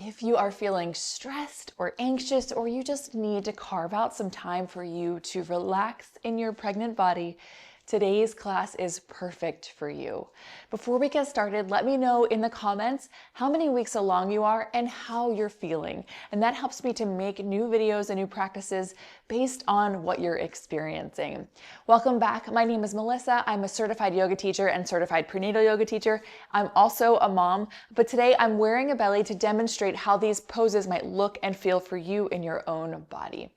If you are feeling stressed or anxious, or you just need to carve out some time for you to relax in your pregnant body, today's class is perfect for you. Before we get started, let me know in the comments how many weeks along you are and how you're feeling. And that helps me to make new videos and new practices based on what you're experiencing. Welcome back. My name is Melissa. I'm a certified yoga teacher and certified prenatal yoga teacher. I'm also a mom, but today I'm wearing a belly to demonstrate how these poses might look and feel for you in your own body.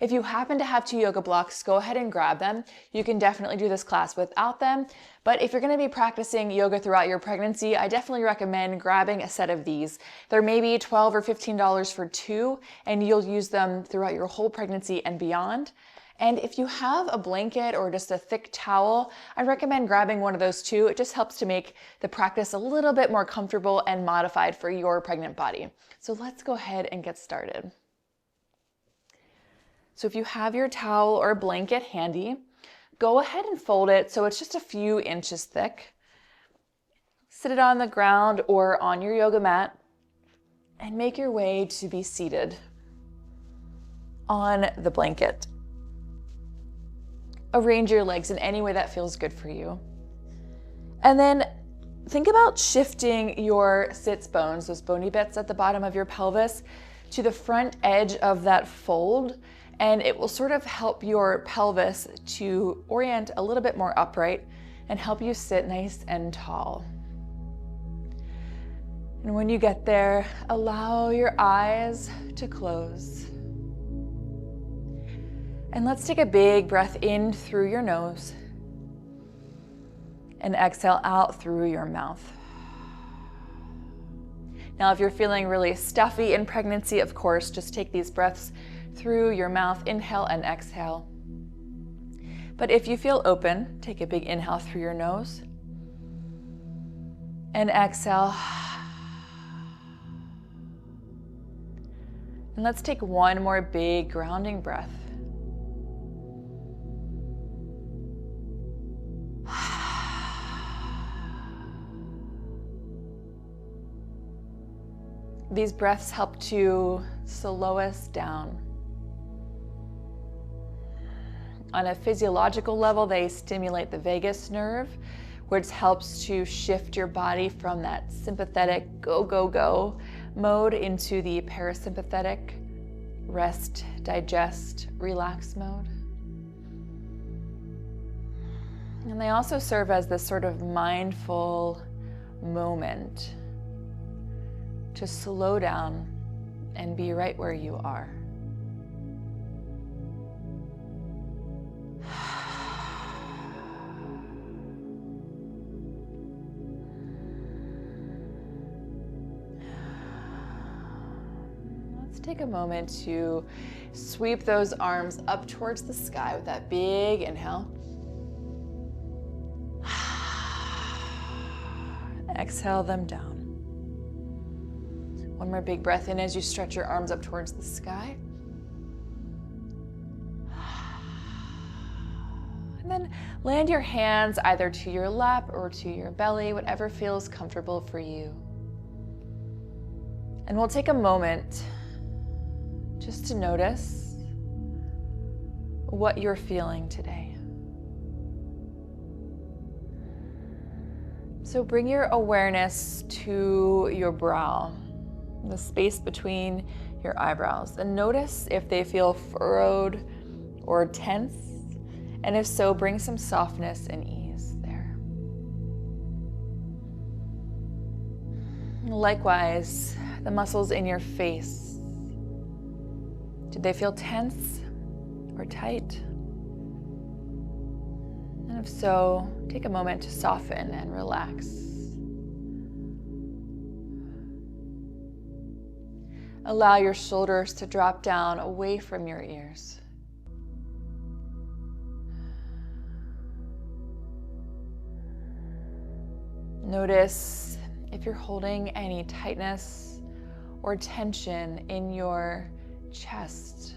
If you happen to have 2 yoga blocks, go ahead and grab them. You can definitely do this class without them, but if you're going to be practicing yoga throughout your pregnancy, I definitely recommend grabbing a set of these. They're maybe $12 or $15 for 2, and you'll use them throughout your whole pregnancy and beyond. And if you have a blanket or just a thick towel, I recommend grabbing one of those too. It just helps to make the practice a little bit more comfortable and modified for your pregnant body. So let's go ahead and get started. So if you have your towel or blanket handy, go ahead and fold it so it's just a few inches thick. Sit it on the ground or on your yoga mat and make your way to be seated on the blanket. Arrange your legs in any way that feels good for you. And then think about shifting your sits bones, those bony bits at the bottom of your pelvis, to the front edge of that fold. And it will sort of help your pelvis to orient a little bit more upright and help you sit nice and tall. And when you get there, allow your eyes to close. And let's take a big breath in through your nose and exhale out through your mouth. Now, if you're feeling really stuffy in pregnancy, of course, just take these breaths through your mouth, inhale and exhale. But if you feel open, take a big inhale through your nose and exhale. And let's take one more big grounding breath. These breaths help to slow us down. On a physiological level, they stimulate the vagus nerve, which helps to shift your body from that sympathetic go, go, go mode into the parasympathetic rest, digest, relax mode. And they also serve as this sort of mindful moment to slow down and be right where you are. Take a moment to sweep those arms up towards the sky with that big inhale. Exhale them down. One more big breath in as you stretch your arms up towards the sky. And then land your hands either to your lap or to your belly, whatever feels comfortable for you. And we'll take a moment just to notice what you're feeling today. So bring your awareness to your brow, the space between your eyebrows, and notice if they feel furrowed or tense, and if so, bring some softness and ease there. Likewise, the muscles in your face. Do they feel tense or tight? And if so, take a moment to soften and relax. Allow your shoulders to drop down away from your ears. Notice if you're holding any tightness or tension in your chest,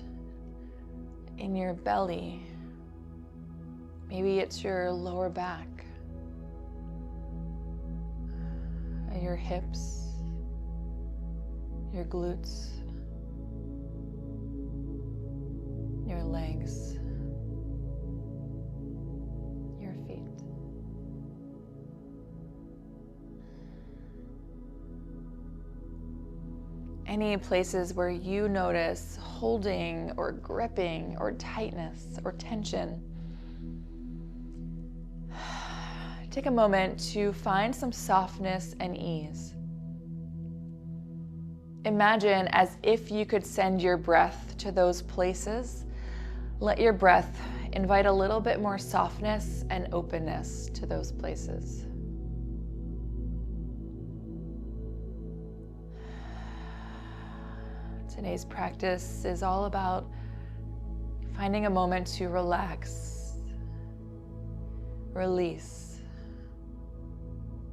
in your belly. Maybe it's your lower back, your hips, your glutes, your legs, your feet. Any places where you notice holding or gripping or tightness or tension. Take a moment to find some softness and ease. Imagine as if you could send your breath to those places. Let your breath invite a little bit more softness and openness to those places. Today's practice is all about finding a moment to relax, release,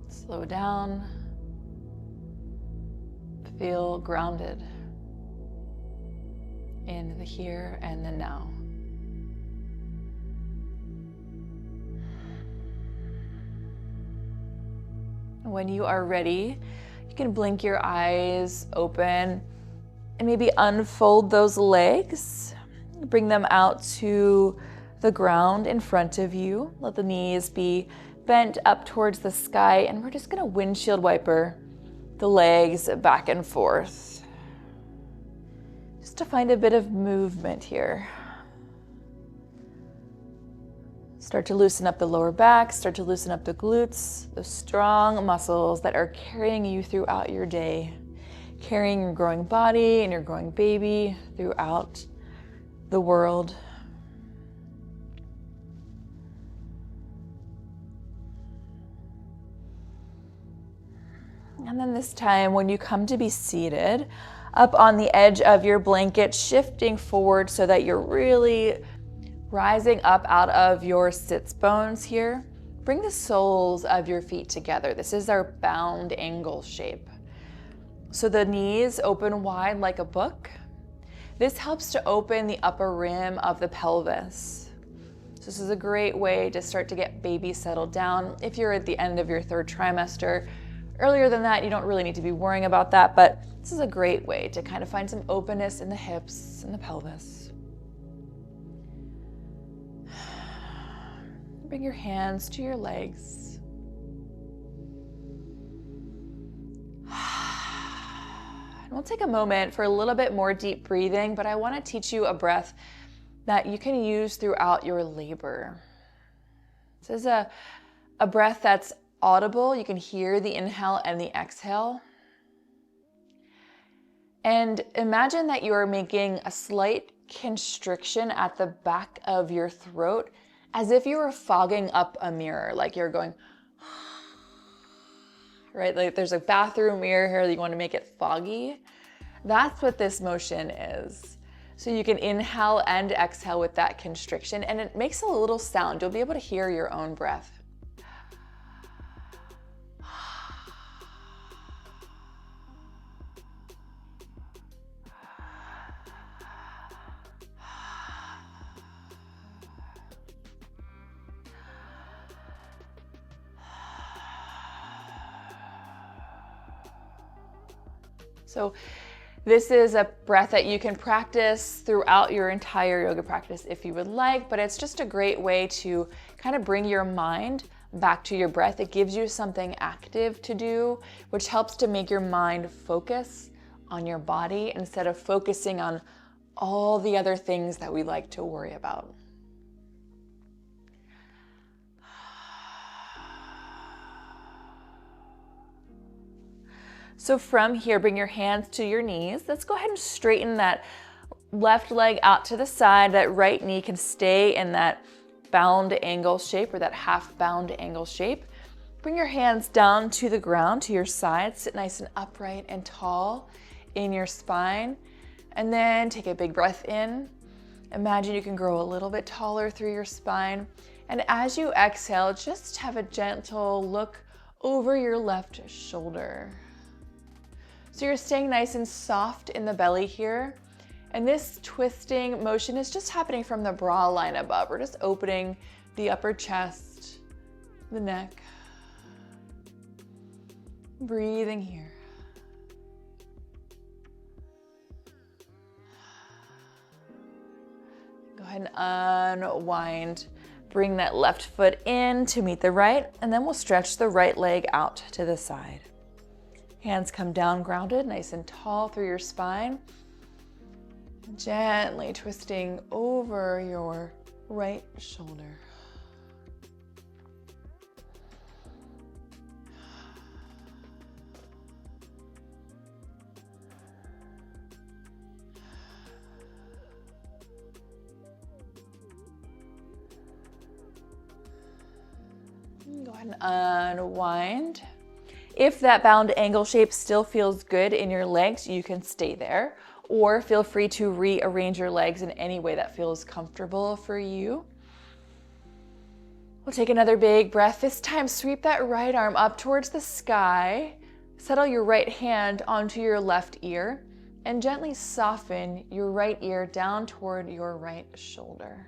slow down, feel grounded in the here and the now. When you are ready, you can blink your eyes open and maybe unfold those legs. Bring them out to the ground in front of you. Let the knees be bent up towards the sky, and we're just gonna windshield wiper the legs back and forth. Just to find a bit of movement here. Start to loosen up the lower back, start to loosen up the glutes, those strong muscles that are carrying you throughout your day, carrying your growing body and your growing baby throughout the world. And then this time, when you come to be seated, up on the edge of your blanket, shifting forward so that you're really rising up out of your sits bones here. Bring the soles of your feet together. This is our bound angle shape. So the knees open wide like a book. This helps to open the upper rim of the pelvis. So this is a great way to start to get baby settled down. If you're at the end of your third trimester, earlier than that, you don't really need to be worrying about that, but this is a great way to kind of find some openness in the hips and the pelvis. Bring your hands to your legs. And we'll take a moment for a little bit more deep breathing, but I want to teach you a breath that you can use throughout your labor. This is a breath that's audible. You can hear the inhale and the exhale. And imagine that you are making a slight constriction at the back of your throat, as if you were fogging up a mirror, like you're going, right? Like there's a bathroom mirror here that you want to make it foggy. That's what this motion is. So you can inhale and exhale with that constriction, and it makes a little sound. You'll be able to hear your own breath. So this is a breath that you can practice throughout your entire yoga practice if you would like, but it's just a great way to kind of bring your mind back to your breath. It gives you something active to do, which helps to make your mind focus on your body instead of focusing on all the other things that we like to worry about. So from here, bring your hands to your knees. Let's go ahead and straighten that left leg out to the side. That right knee can stay in that bound angle shape, or that half bound angle shape. Bring your hands down to the ground, to your side. Sit nice and upright and tall in your spine. And then take a big breath in. Imagine you can grow a little bit taller through your spine. And as you exhale, just have a gentle look over your left shoulder. So you're staying nice and soft in the belly here. And this twisting motion is just happening from the bra line above. We're just opening the upper chest, the neck. Breathing here. ahead and unwind. Bring that left foot in to meet the right, and then we'll stretch the right leg out to the side. Hands come down grounded, nice and tall through your spine. Gently twisting over your right shoulder. Go ahead and unwind. If that bound angle shape still feels good in your legs, you can stay there, or feel free to rearrange your legs in any way that feels comfortable for you. We'll take another big breath. This time, sweep that right arm up towards the sky. Settle your right hand onto your left ear and gently soften your right ear down toward your right shoulder.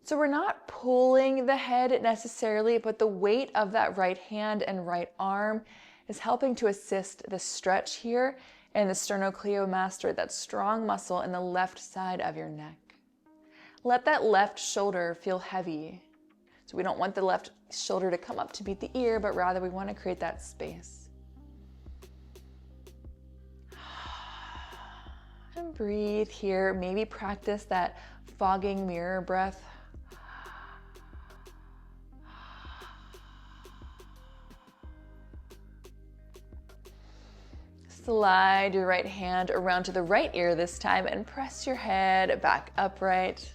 So we're not pulling the head necessarily, but the weight of that right hand and right arm is helping to assist the stretch here and the sternocleidomastoid, that strong muscle in the left side of your neck. Let that left shoulder feel heavy. So we don't want the left shoulder to come up to meet the ear, but rather we want to create that space. And breathe here. Maybe practice that fogging mirror breath. Slide your right hand around to the right ear this time and press your head back upright.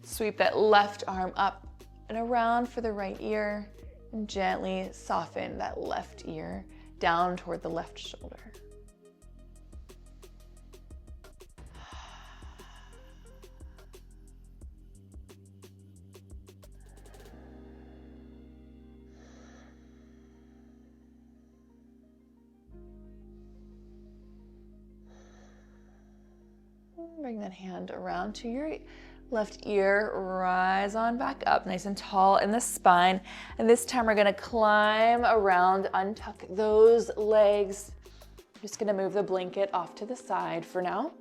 Sweep that left arm up and around for the right ear and gently soften that left ear down toward the left shoulder. Bring that hand around to your left ear, rise on back up, nice and tall in the spine. And this time we're gonna climb around, untuck those legs. Just gonna move the blanket off to the side for now.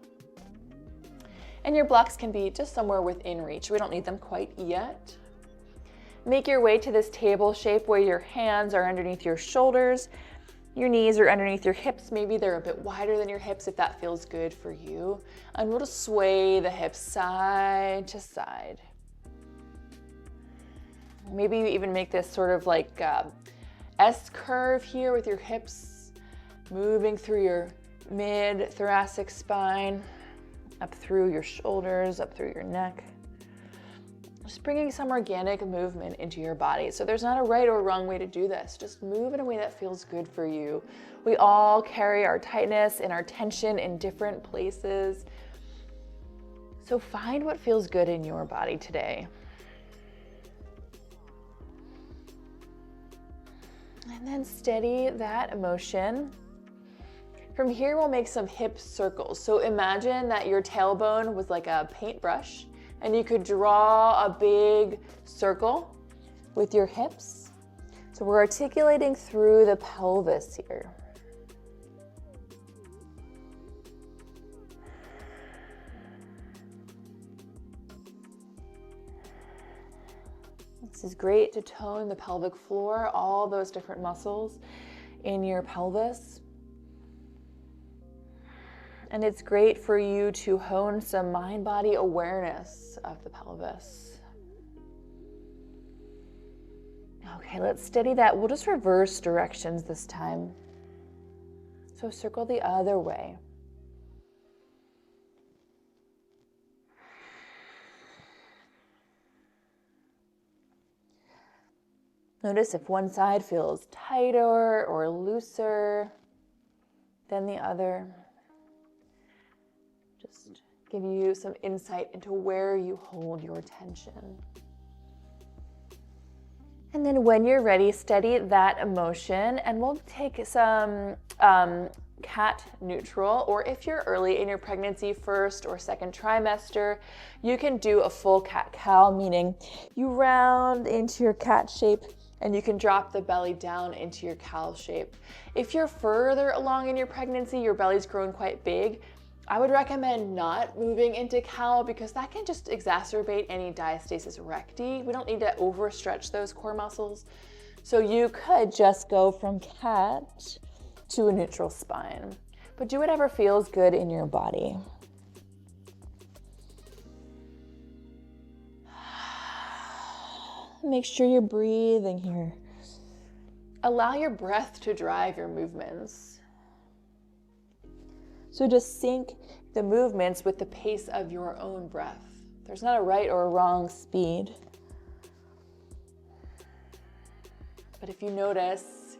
And your blocks can be just somewhere within reach. We don't need them quite yet. Make your way to this table shape where your hands are underneath your shoulders. Your knees are underneath your hips. Maybe they're a bit wider than your hips if that feels good for you. And we'll just sway the hips side to side. Maybe you even make this sort of like S curve here with your hips moving through your mid-thoracic spine, up through your shoulders, up through your neck. Just bringing some organic movement into your body. So there's not a right or wrong way to do this. Just move in a way that feels good for you. We all carry our tightness and our tension in different places. So find what feels good in your body today. And then steady that emotion. From here, we'll make some hip circles. So imagine that your tailbone was like a paintbrush, and you could draw a big circle with your hips. So we're articulating through the pelvis here. This is great to tone the pelvic floor, all those different muscles in your pelvis. And it's great for you to hone some mind-body awareness of the pelvis. Okay, let's steady that. We'll just reverse directions this time. So circle the other way. Notice if one side feels tighter or looser than the other. Just give you some insight into where you hold your tension. And then when you're ready, steady that emotion, and we'll take some cat neutral, or if you're early in your pregnancy, first or second trimester, you can do a full cat-cow, meaning you round into your cat shape and you can drop the belly down into your cow shape. If you're further along in your pregnancy, your belly's grown quite big, I would recommend not moving into cow because that can just exacerbate any diastasis recti. We don't need to overstretch those core muscles. So you could just go from cat to a neutral spine, but do whatever feels good in your body. Make sure you're breathing here. Allow your breath to drive your movements. So just sync the movements with the pace of your own breath. There's not a right or a wrong speed. But if you notice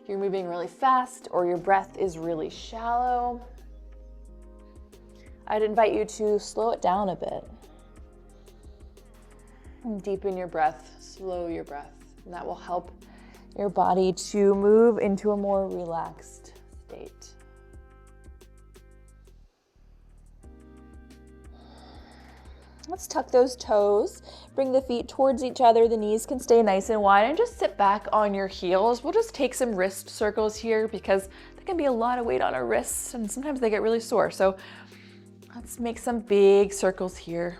you're moving really fast or your breath is really shallow, I'd invite you to slow it down a bit. And deepen your breath, slow your breath, and that will help your body to move into a more relaxed state. Let's tuck those toes, bring the feet towards each other, the knees can stay nice and wide, and just sit back on your heels. We'll just take some wrist circles here because there can be a lot of weight on our wrists and sometimes they get really sore. So let's make some big circles here.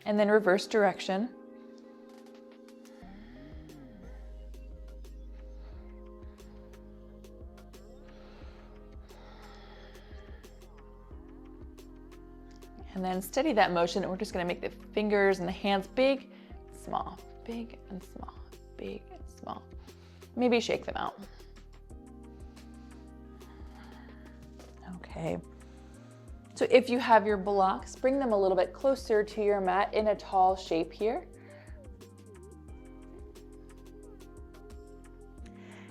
And then reverse direction. And then steady that motion, and we're just gonna make the fingers and the hands big, small, big and small, big and small. Maybe shake them out. Okay. So if you have your blocks, bring them a little bit closer to your mat in a tall shape here.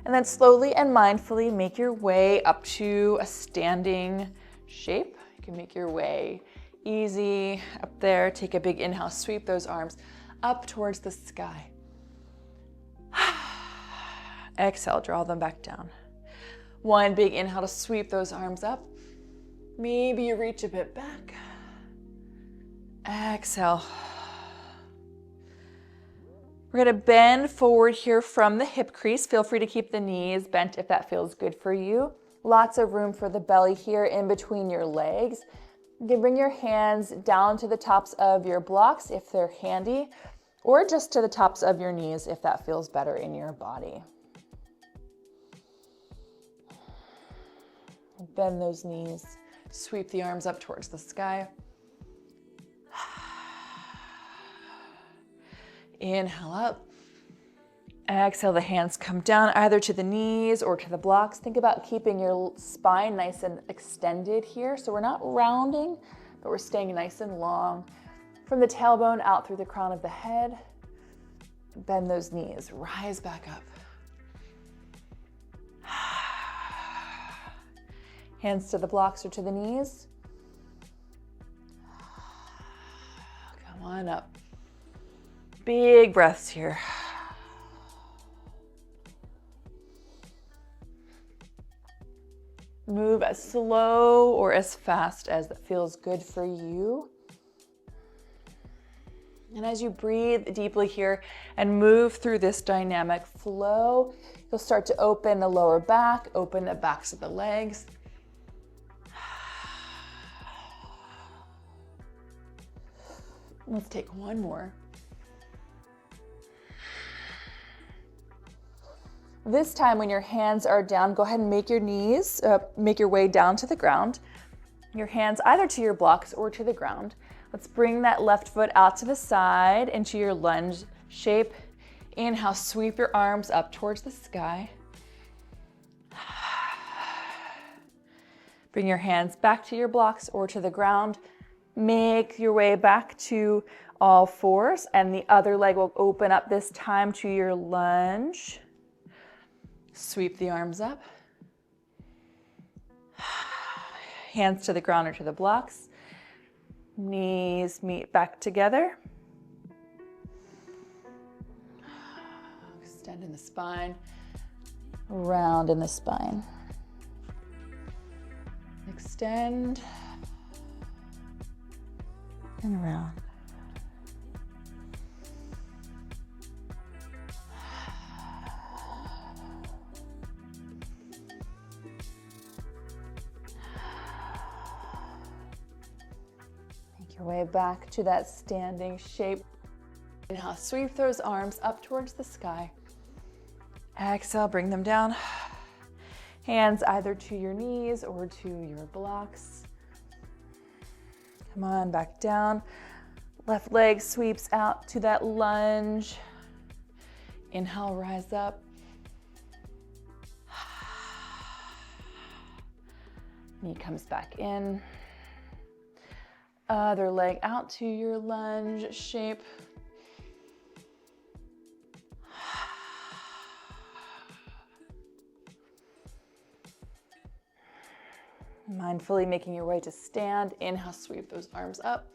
And then slowly and mindfully make your way up to a standing shape. You can make your way easy up there. Take a big inhale, sweep those arms up towards the sky. Exhale, draw them back down. One big inhale to sweep those arms up. Maybe you reach a bit back. Exhale. We're gonna bend forward here from the hip crease. Feel free to keep the knees bent if that feels good for you. Lots of room for the belly here in between your legs. You can bring your hands down to the tops of your blocks if they're handy, or just to the tops of your knees if that feels better in your body. Bend those knees. Sweep the arms up towards the sky. Inhale up. Exhale, the hands come down either to the knees or to the blocks. Think about keeping your spine nice and extended here. So we're not rounding, but we're staying nice and long. From the tailbone out through the crown of the head. Bend those knees, rise back up. Hands to the blocks or to the knees. Come on up. Big breaths here. Move as slow or as fast as that feels good for you. And as you breathe deeply here and move through this dynamic flow, you'll start to open the lower back, open the backs of the legs. Let's take one more. This time when your hands are down, go ahead and make your knees, make your way down to the ground. Your hands either to your blocks or to the ground. Let's bring that left foot out to the side into your lunge shape. Inhale, sweep your arms up towards the sky. Bring your hands back to your blocks or to the ground. Make your way back to all fours, and the other leg will open up this time to your lunge. Sweep the arms up. Hands to the ground or to the blocks. Knees meet back together. Extend in the spine. Round in the spine. Extend. And around. Make your way back to that standing shape. Inhale, sweep those arms up towards the sky. Exhale, bring them down. Hands either to your knees or to your blocks. Come on, back down. Left leg sweeps out to that lunge. Inhale, rise up. Knee comes back in. Other leg out to your lunge shape. Mindfully making your way to stand. Inhale, sweep those arms up.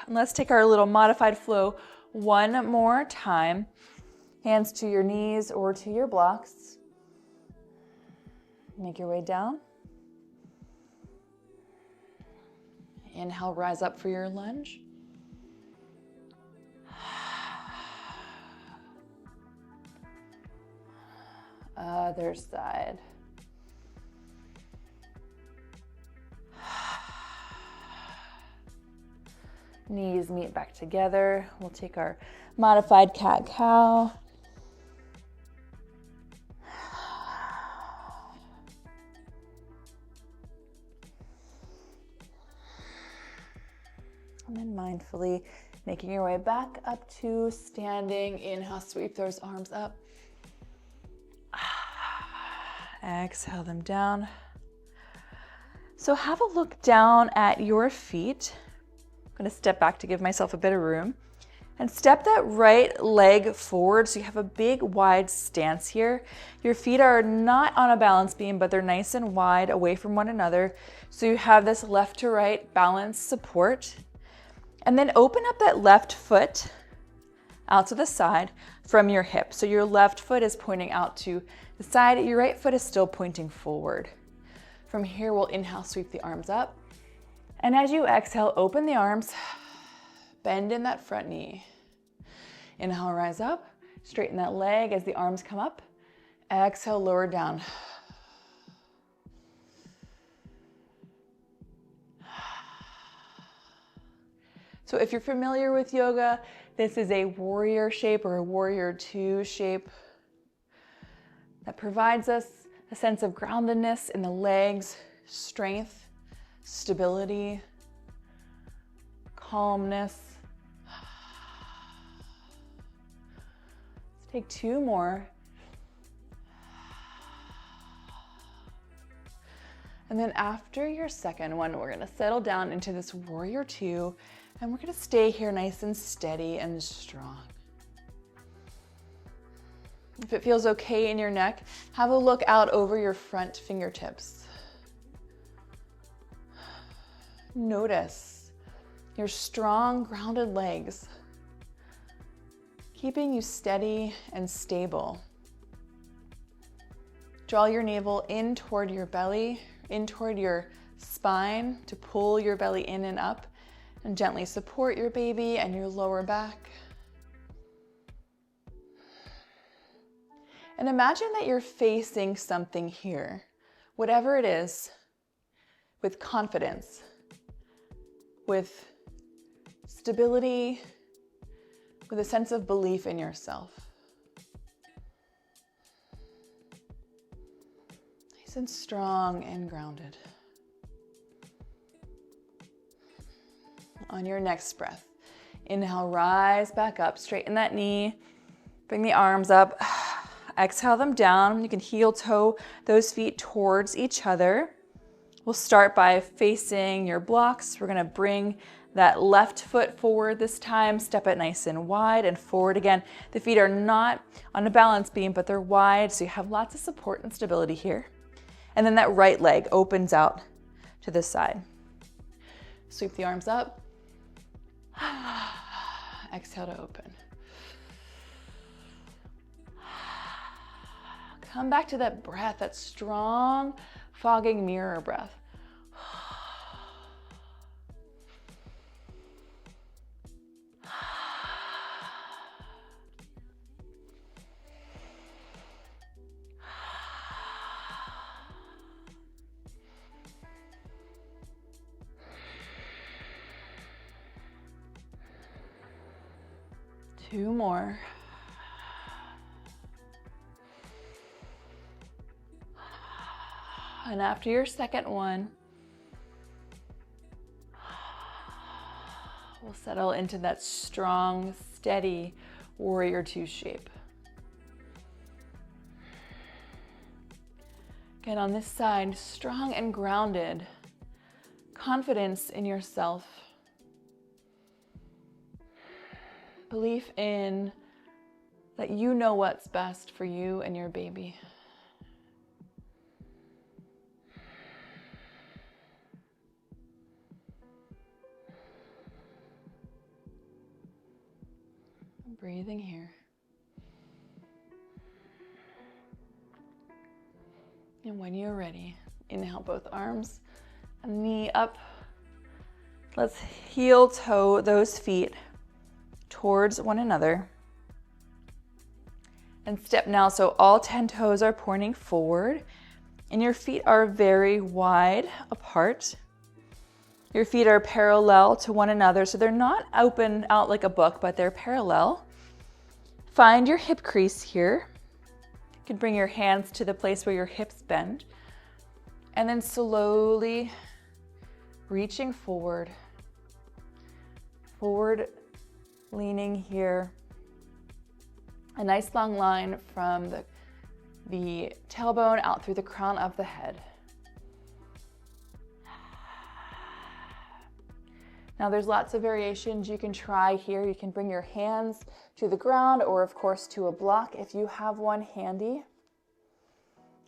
And let's take our little modified flow one more time. Hands to your knees or to your blocks. Make your way down. Inhale, rise up for your lunge. Other side. Knees meet back together. We'll take our modified cat-cow. And then mindfully making your way back up to standing. Inhale, sweep those arms up. Exhale them down. So have a look down at your feet. I'm going to step back to give myself a bit of room. And step that right leg forward so you have a big wide stance here. Your feet are not on a balance beam, but they're nice and wide away from one another. So you have this left to right balance support. And then open up that left foot out to the side from your hip. So your left foot is pointing out to the side. Your right foot is still pointing forward. From here, we'll inhale, sweep the arms up. And as you exhale, open the arms, bend in that front knee. Inhale, rise up, straighten that leg as the arms come up. Exhale, lower down. So if you're familiar with yoga, this is a warrior shape or a warrior two shape that provides us a sense of groundedness in the legs, strength, stability, calmness. Let's take two more. And then after your second one, we're gonna settle down into this warrior two, and we're gonna stay here nice and steady and strong. If it feels okay in your neck, have a look out over your front fingertips. Notice your strong, grounded legs, keeping you steady and stable. Draw your navel in toward your belly, in toward your spine to pull your belly in and up, and gently support your baby and your lower back. And imagine that you're facing something here, whatever it is, with confidence, with stability, with a sense of belief in yourself. Nice and strong and grounded. On your next breath, inhale, rise back up, straighten that knee, bring the arms up, exhale them down. You can heel toe those feet towards each other. We'll start by facing your blocks. We're gonna bring that left foot forward this time, step it nice and wide and forward again. The feet are not on a balance beam, but they're wide, so you have lots of support and stability here. And then that right leg opens out to the side. Sweep the arms up. Exhale to open. Come back to that breath, that strong, fogging mirror breath. 2 more. And after your second one, we'll settle into that strong, steady warrior 2 shape. Again, on this side, strong and grounded, confidence in yourself, belief in that you know what's best for you and your baby. Breathing here. And when you're ready, inhale both arms and knee up. Let's heel toe those feet towards one another. And step now, so all 10 toes are pointing forward and your feet are very wide apart. Your feet are parallel to one another, so they're not open out like a book, but they're parallel. Find your hip crease here. You can bring your hands to the place where your hips bend. And then slowly reaching forward. Forward leaning here. A nice long line from the tailbone out through the crown of the head. Now there's lots of variations you can try here. You can bring your hands to the ground or of course to a block if you have one handy.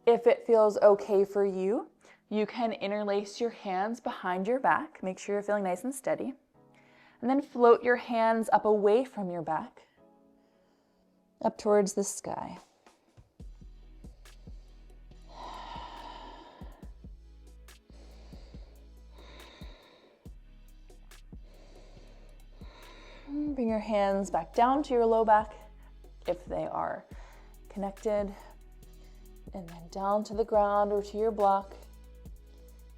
If it feels okay for you, you can interlace your hands behind your back. Make sure you're feeling nice and steady. And then float your hands up away from your back, up towards the sky. Bring your hands back down to your low back if they are connected, and then down to the ground or to your block.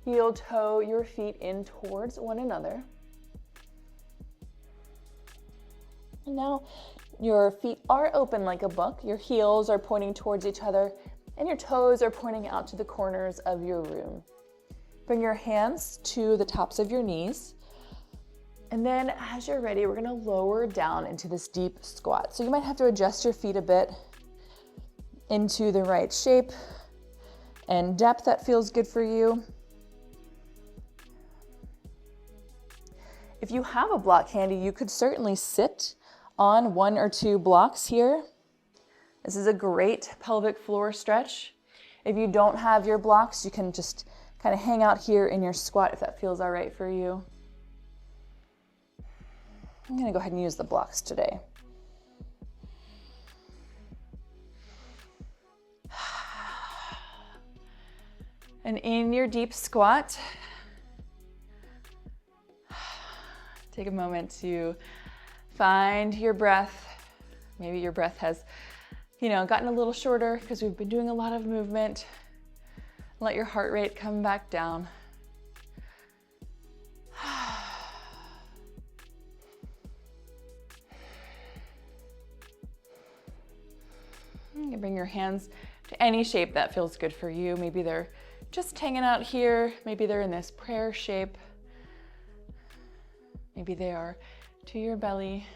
Heel toe your feet in towards one another. And now your feet are open like a book. Your heels are pointing towards each other and your toes are pointing out to the corners of your room. Bring your hands to the tops of your knees. And then as you're ready, we're gonna lower down into this deep squat. So you might have to adjust your feet a bit into the right shape and depth that feels good for you. If you have a block handy, you could certainly sit on 1 or 2 blocks here. This is a great pelvic floor stretch. If you don't have your blocks, you can just kind of hang out here in your squat if that feels all right for you. I'm gonna go ahead and use the blocks today. And in your deep squat, take a moment to find your breath. Maybe your breath has, gotten a little shorter because we've been doing a lot of movement. Let your heart rate come back down. You can bring your hands to any shape that feels good for you. Maybe they're just hanging out here. Maybe they're in this prayer shape. Maybe they are to your belly.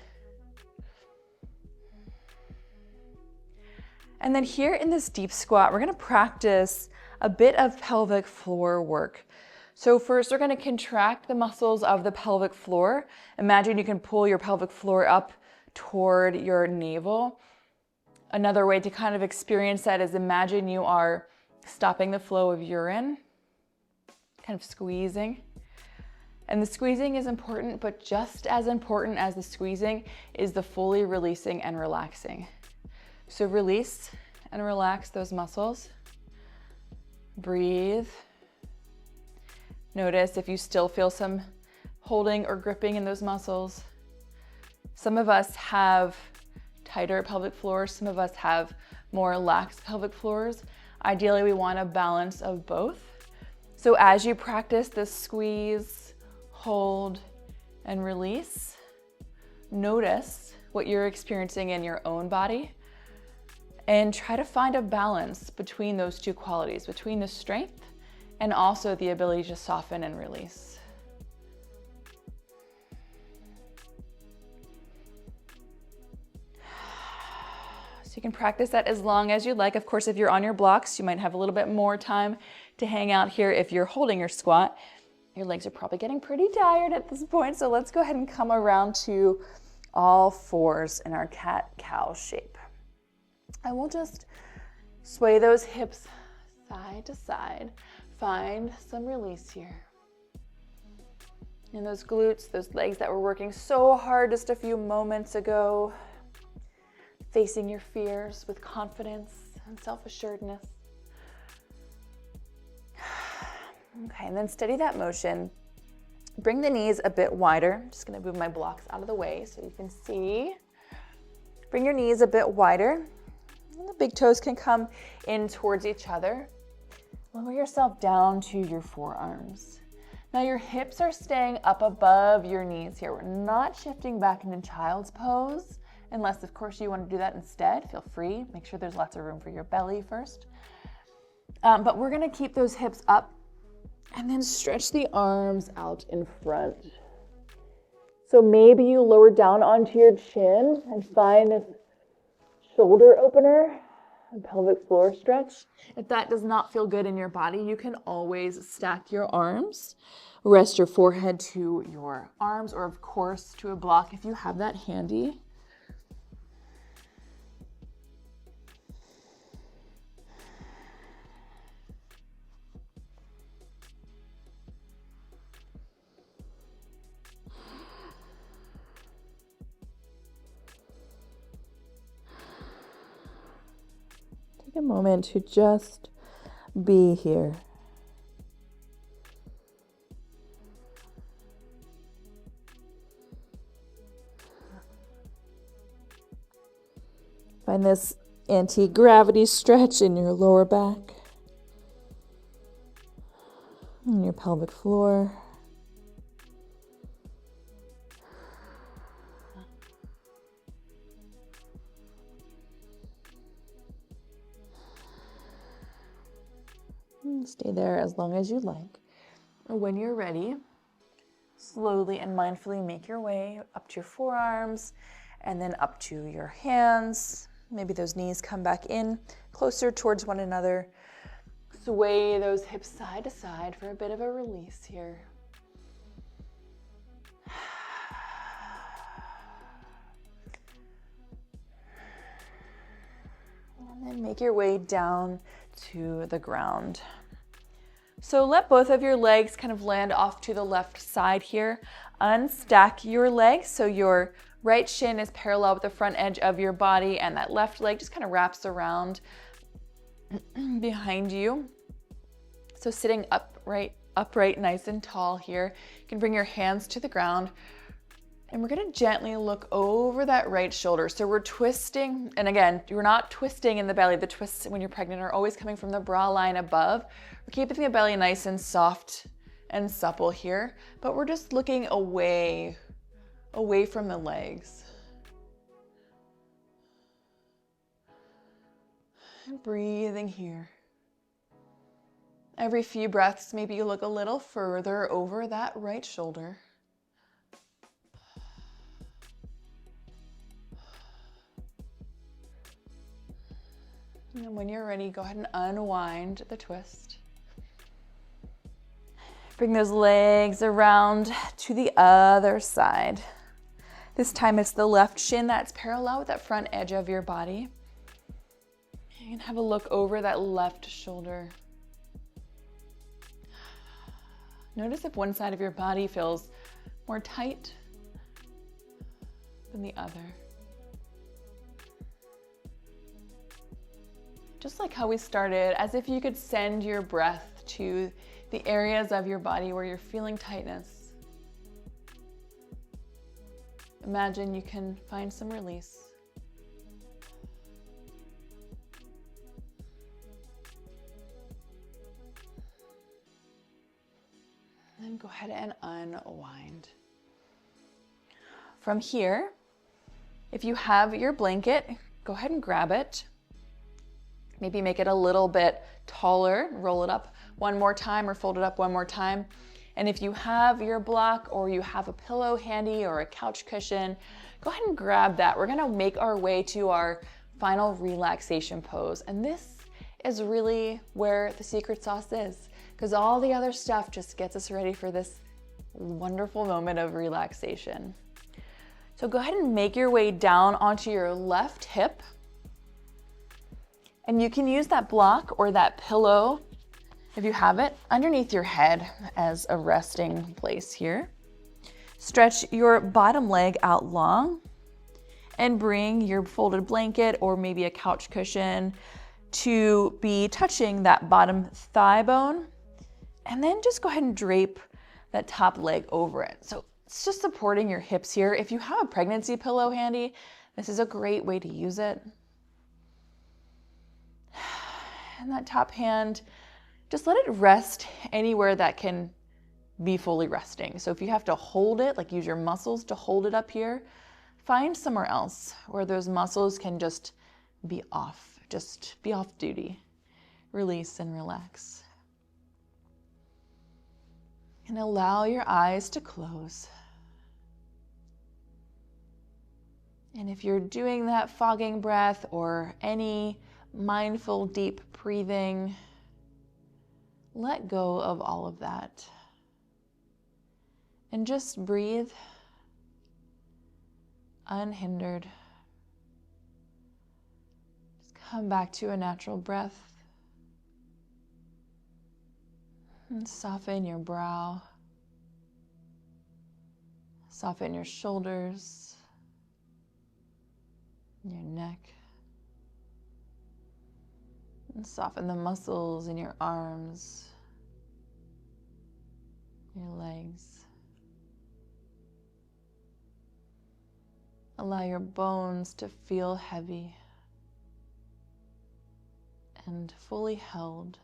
And then here in this deep squat, we're gonna practice a bit of pelvic floor work. So first we're gonna contract the muscles of the pelvic floor. Imagine you can pull your pelvic floor up toward your navel. Another way to kind of experience that is imagine you are stopping the flow of urine, kind of squeezing. And the squeezing is important, but just as important as the squeezing is the fully releasing and relaxing. So release and relax those muscles. Breathe. Notice if you still feel some holding or gripping in those muscles. Some of us have tighter pelvic floors. Some of us have more lax pelvic floors. Ideally, we want a balance of both. So as you practice this squeeze, hold, and release, notice what you're experiencing in your own body, and try to find a balance between those two qualities, between the strength and also the ability to soften and release. So you can practice that as long as you'd like. Of course, if you're on your blocks, you might have a little bit more time to hang out here. If you're holding your squat, your legs are probably getting pretty tired at this point. So let's go ahead and come around to all fours in our cat-cow shape. And we'll just sway those hips side to side. Find some release here. And those glutes, those legs that were working so hard just a few moments ago, facing your fears with confidence and self-assuredness. Okay, and then steady that motion. Bring the knees a bit wider. I'm just gonna move my blocks out of the way so you can see. Bring your knees a bit wider. And the big toes can come in towards each other. Lower yourself down to your forearms. Now your hips are staying up above your knees here. We're not shifting back into child's pose. Unless, of course, you want to do that instead, feel free. Make sure there's lots of room for your belly first. But we're going to keep those hips up and then stretch the arms out in front. So maybe you lower down onto your chin and find this shoulder opener and pelvic floor stretch. If that does not feel good in your body, you can always stack your arms. Rest your forehead to your arms or, of course, to a block if you have that handy. Take a moment to just be here. Find this anti-gravity stretch in your lower back and your pelvic floor. Stay there as long as you like. When you're ready, slowly and mindfully make your way up to your forearms and then up to your hands. Maybe those knees come back in closer towards one another. Sway those hips side to side for a bit of a release here. And then make your way down to the ground. So let both of your legs kind of land off to the left side here. Unstack your legs so your right shin is parallel with the front edge of your body and that left leg just kind of wraps around behind you. So sitting upright, nice and tall here. You can bring your hands to the ground and we're gonna gently look over that right shoulder. So we're twisting, and again, you're not twisting in the belly. The twists when you're pregnant are always coming from the bra line above. We're keeping the belly nice and soft and supple here, but we're just looking away from the legs. And breathing here. Every few breaths, maybe you look a little further over that right shoulder. And when you're ready, go ahead and unwind the twist. Bring those legs around to the other side. This time it's the left shin that's parallel with that front edge of your body. You can have a look over that left shoulder. Notice if one side of your body feels more tight than the other. Just like how we started, as if you could send your breath to the areas of your body where you're feeling tightness. Imagine you can find some release. Then go ahead and unwind. From here, If you have your blanket, go ahead and grab it. Maybe make it a little bit taller, roll it up one more time or fold it up one more time. And if you have your block or you have a pillow handy or a couch cushion, go ahead and grab that. We're gonna make our way to our final relaxation pose. And this is really where the secret sauce is, because all the other stuff just gets us ready for this wonderful moment of relaxation. So go ahead and make your way down onto your left hip. And you can use that block or that pillow, if you have it, underneath your head as a resting place here. Stretch your bottom leg out long and bring your folded blanket or maybe a couch cushion to be touching that bottom thigh bone. And then just go ahead and drape that top leg over it. So it's just supporting your hips here. If you have a pregnancy pillow handy, this is a great way to use it. And that top hand, just let it rest anywhere that can be fully resting. So if you have to hold it, like use your muscles to hold it up here, find somewhere else where those muscles can just be off duty. Release and relax. And allow your eyes to close. And if you're doing that fogging breath or any mindful deep breathing, let go of all of that. And just breathe unhindered. Just come back to a natural breath. And soften your brow. Soften your shoulders, your neck. And soften the muscles in your arms, your legs. Allow your bones to feel heavy and fully held,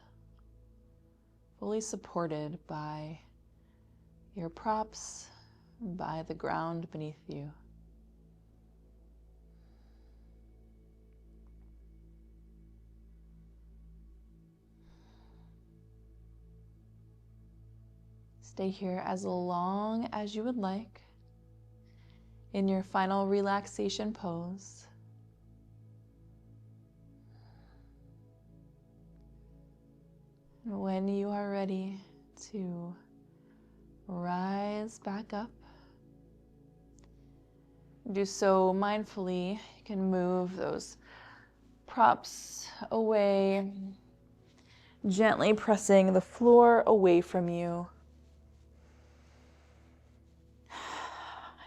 fully supported by your props, by the ground beneath you. Stay here as long as you would like in your final relaxation pose. And when you are ready to rise back up, do so mindfully. You can move those props away, gently pressing the floor away from you.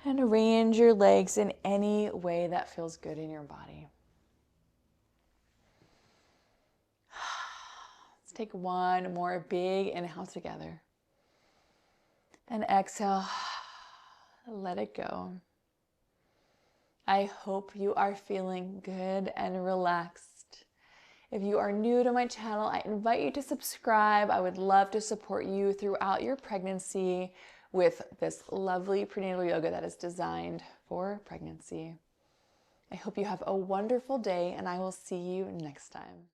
And arrange your legs in any way that feels good in your body. Let's take one more big inhale together. And exhale, let it go. I hope you are feeling good and relaxed. If you are new to my channel, I invite you to subscribe. I would love to support you throughout your pregnancy with this lovely prenatal yoga that is designed for pregnancy. I hope you have a wonderful day, and I will see you next time.